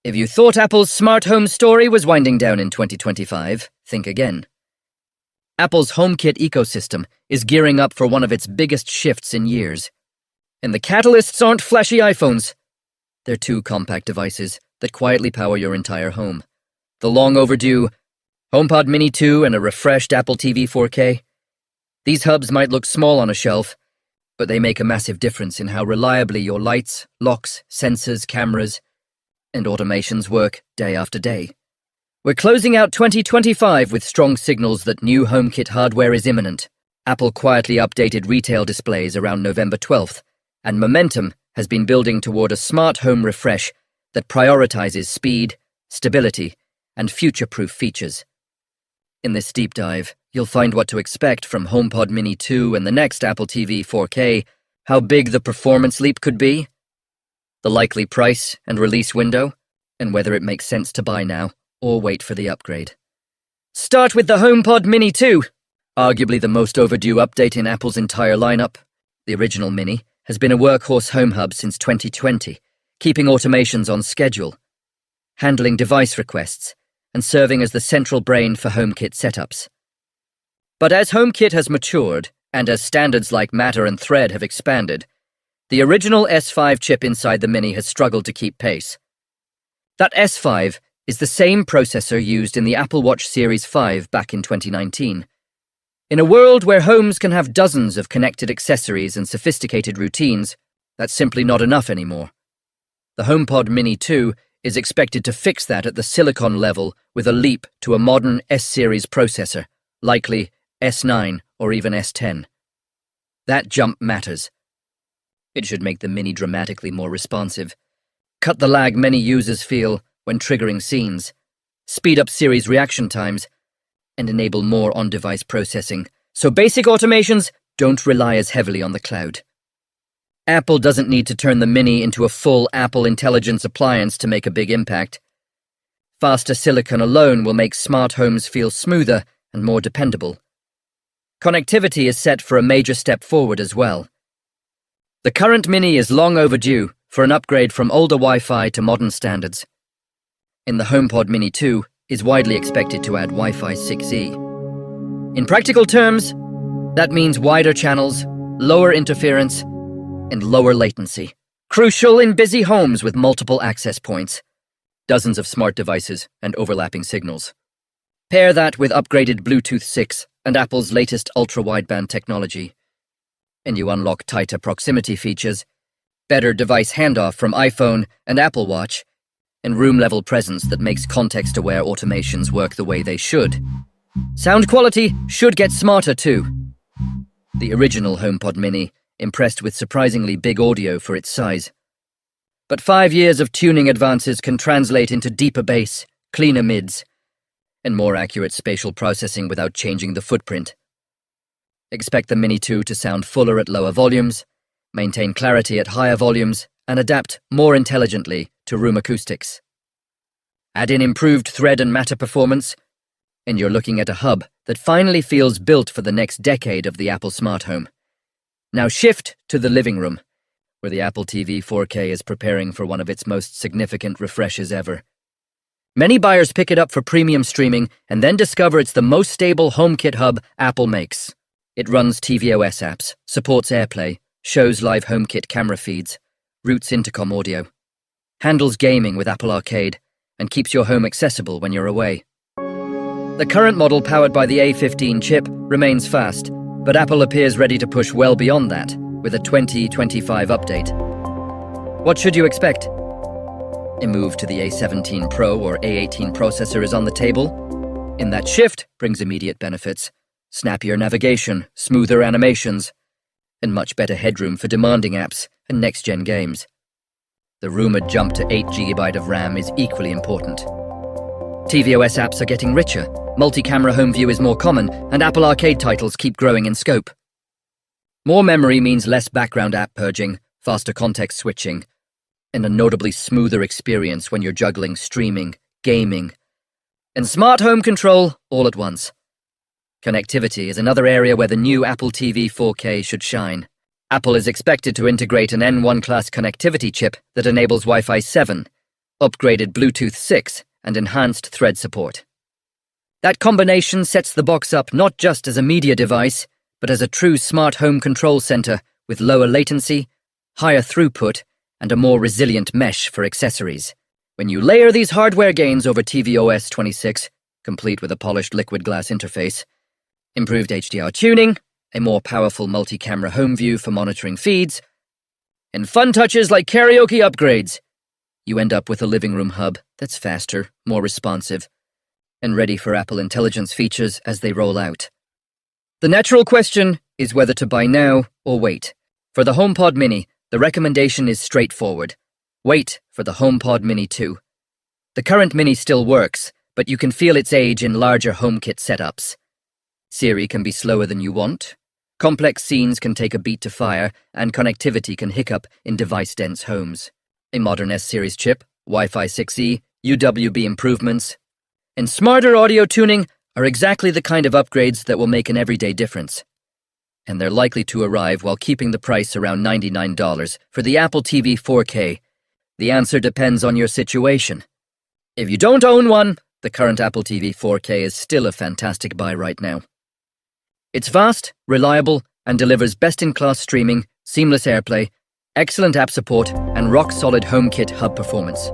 If you thought Apple's smart home story was winding down in 2025, think again. Apple's HomeKit ecosystem is gearing up for one of its biggest shifts in years. And the catalysts aren't flashy iPhones. They're two compact devices that quietly power your entire home. The long overdue HomePod Mini 2 and a refreshed Apple TV 4K. These hubs might look small on a shelf, but they make a massive difference in how reliably your lights, locks, sensors, cameras, and automations work day after day. We're closing out 2025 with strong signals that new HomeKit hardware is imminent. Apple quietly updated retail displays around November 12th, and momentum has been building toward a smart home refresh that prioritizes speed, stability, and future-proof features. In this deep dive, you'll find what to expect from HomePod Mini 2 and the next Apple TV 4K, how big the performance leap could be, the likely price and release window, and whether it makes sense to buy now or wait for the upgrade. Start with the HomePod Mini 2, arguably the most overdue update in Apple's entire lineup. The original Mini has been a workhorse home hub since 2020, keeping automations on schedule, handling device requests, and serving as the central brain for HomeKit setups. But as HomeKit has matured, and as standards like Matter and Thread have expanded, the original S5 chip inside the Mini has struggled to keep pace. That S5 is the same processor used in the Apple Watch Series 5 back in 2019. In a world where homes can have dozens of connected accessories and sophisticated routines, that's simply not enough anymore. The HomePod Mini 2 is expected to fix that at the silicon level with a leap to a modern S-series processor, likely S9 or even S10. That jump matters. It should make the Mini dramatically more responsive, cut the lag many users feel when triggering scenes, speed up Siri's reaction times, and enable more on-device processing, so basic automations don't rely as heavily on the cloud. Apple doesn't need to turn the Mini into a full Apple Intelligence appliance to make a big impact. Faster silicon alone will make smart homes feel smoother and more dependable. Connectivity is set for a major step forward as well. The current Mini is long overdue for an upgrade from older Wi-Fi to modern standards. And the HomePod Mini 2 is widely expected to add Wi-Fi 6E. In practical terms, that means wider channels, lower interference, and lower latency. Crucial in busy homes with multiple access points, dozens of smart devices, and overlapping signals. Pair that with upgraded Bluetooth 6 and Apple's latest ultra-wideband technology, and you unlock tighter proximity features, better device handoff from iPhone and Apple Watch, and room-level presence that makes context-aware automations work the way they should. Sound quality should get smarter too. The original HomePod Mini impressed with surprisingly big audio for its size. But 5 years of tuning advances can translate into deeper bass, cleaner mids, and more accurate spatial processing without changing the footprint. Expect the Mini 2 to sound fuller at lower volumes, maintain clarity at higher volumes, and adapt more intelligently to room acoustics. Add in improved Thread and Matter performance, and you're looking at a hub that finally feels built for the next decade of the Apple smart home. Now shift to the living room, where the Apple TV 4K is preparing for one of its most significant refreshes ever. Many buyers pick it up for premium streaming and then discover it's the most stable HomeKit hub Apple makes. It runs tvOS apps, supports AirPlay, shows live HomeKit camera feeds, routes intercom audio, handles gaming with Apple Arcade, and keeps your home accessible when you're away. The current model powered by the A15 chip remains fast, but Apple appears ready to push well beyond that with a 2025 update. What should you expect? A move to the A17 Pro or A18 processor is on the table, and that shift brings immediate benefits: snappier navigation, smoother animations, and much better headroom for demanding apps and next-gen games. The rumored jump to 8 GB of RAM is equally important. tvOS apps are getting richer, multi-camera home view is more common, and Apple Arcade titles keep growing in scope. More memory means less background app purging, faster context switching, and a notably smoother experience when you're juggling streaming, gaming, and smart home control all at once. Connectivity is another area where the new Apple TV 4K should shine. Apple is expected to integrate an N1 class connectivity chip that enables Wi-Fi 7, upgraded Bluetooth 6, and enhanced thread support. That combination sets the box up not just as a media device, but as a true smart home control center with lower latency, higher throughput, and a more resilient mesh for accessories. When you layer these hardware gains over tvOS 26, complete with a polished liquid glass interface, improved HDR tuning, a more powerful multi-camera home view for monitoring feeds, and fun touches like karaoke upgrades, you end up with a living room hub that's faster, more responsive, and ready for Apple Intelligence features as they roll out. The natural question is whether to buy now or wait. For the HomePod Mini, the recommendation is straightforward. Wait for the HomePod Mini 2. The current Mini still works, but you can feel its age in larger HomeKit setups. Siri can be slower than you want. Complex scenes can take a beat to fire, and connectivity can hiccup in device-dense homes. A modern S-Series chip, Wi-Fi 6E, UWB improvements, and smarter audio tuning are exactly the kind of upgrades that will make an everyday difference. And they're likely to arrive while keeping the price around $99 for the Apple TV 4K. The answer depends on your situation. If you don't own one, the current Apple TV 4K is still a fantastic buy right now. It's fast, reliable, and delivers best-in-class streaming, seamless AirPlay, excellent app support, and rock-solid HomeKit hub performance.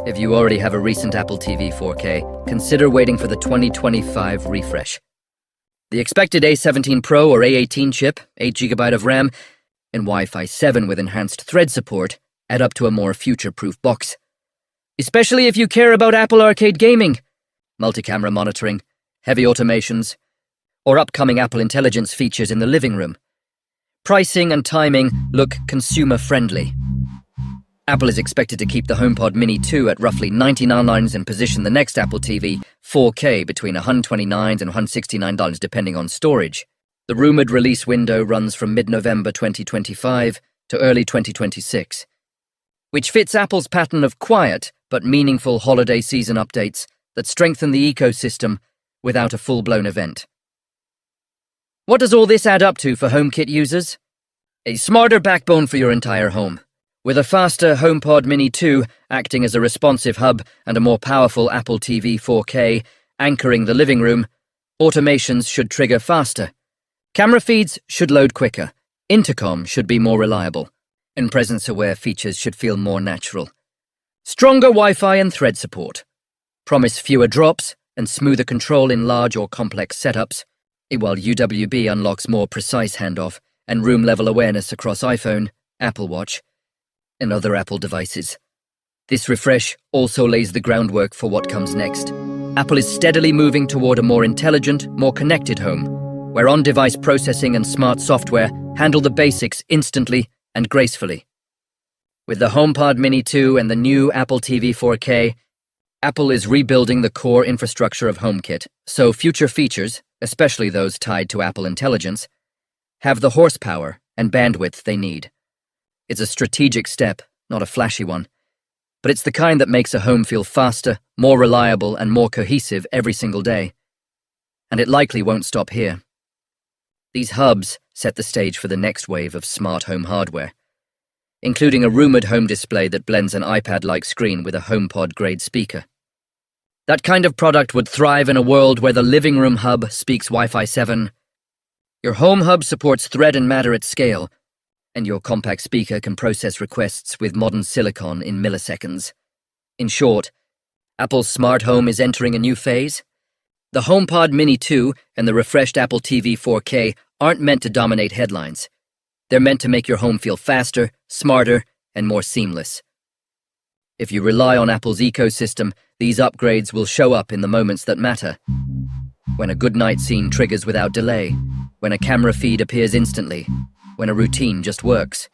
If you already have a recent Apple TV 4K, consider waiting for the 2025 refresh. The expected A17 Pro or A18 chip, 8GB of RAM, and Wi-Fi 7 with enhanced thread support add up to a more future-proof box. Especially if you care about Apple Arcade gaming, multi-camera monitoring, heavy automations, or upcoming Apple Intelligence features in the living room. Pricing and timing look consumer-friendly. Apple is expected to keep the HomePod Mini 2 at roughly $99 and position the next Apple TV 4K between $129 and $169 depending on storage. The rumored release window runs from mid-November 2025 to early 2026, which fits Apple's pattern of quiet but meaningful holiday season updates that strengthen the ecosystem without a full-blown event. What does all this add up to for HomeKit users? A smarter backbone for your entire home, with a faster HomePod Mini 2 acting as a responsive hub and a more powerful Apple TV 4K anchoring the living room. Automations should trigger faster. Camera feeds should load quicker. Intercom should be more reliable. And presence-aware features should feel more natural. Stronger Wi-Fi and thread support. Promise fewer drops and smoother control in large or complex setups, while UWB unlocks more precise handoff and room-level awareness across iPhone, Apple Watch, and other Apple devices. This refresh also lays the groundwork for what comes next. Apple is steadily moving toward a more intelligent, more connected home, where on-device processing and smart software handle the basics instantly and gracefully. With the HomePod Mini 2 and the new Apple TV 4K, Apple is rebuilding the core infrastructure of HomeKit, so future features, especially those tied to Apple Intelligence, have the horsepower and bandwidth they need. It's a strategic step, not a flashy one, but it's the kind that makes a home feel faster, more reliable, and more cohesive every single day. And it likely won't stop here. These hubs set the stage for the next wave of smart home hardware, including a rumored home display that blends an iPad-like screen with a HomePod-grade speaker. That kind of product would thrive in a world where the living room hub speaks Wi-Fi 7, your home hub supports Thread and Matter at scale, and your compact speaker can process requests with modern silicon in milliseconds. In short, Apple's smart home is entering a new phase. The HomePod Mini 2 and the refreshed Apple TV 4K aren't meant to dominate headlines. They're meant to make your home feel faster, smarter, and more seamless. If you rely on Apple's ecosystem, these upgrades will show up in the moments that matter. When a goodnight scene triggers without delay, when a camera feed appears instantly, when a routine just works.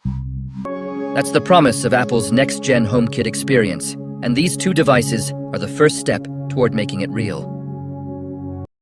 That's the promise of Apple's next-gen HomeKit experience, and these two devices are the first step toward making it real.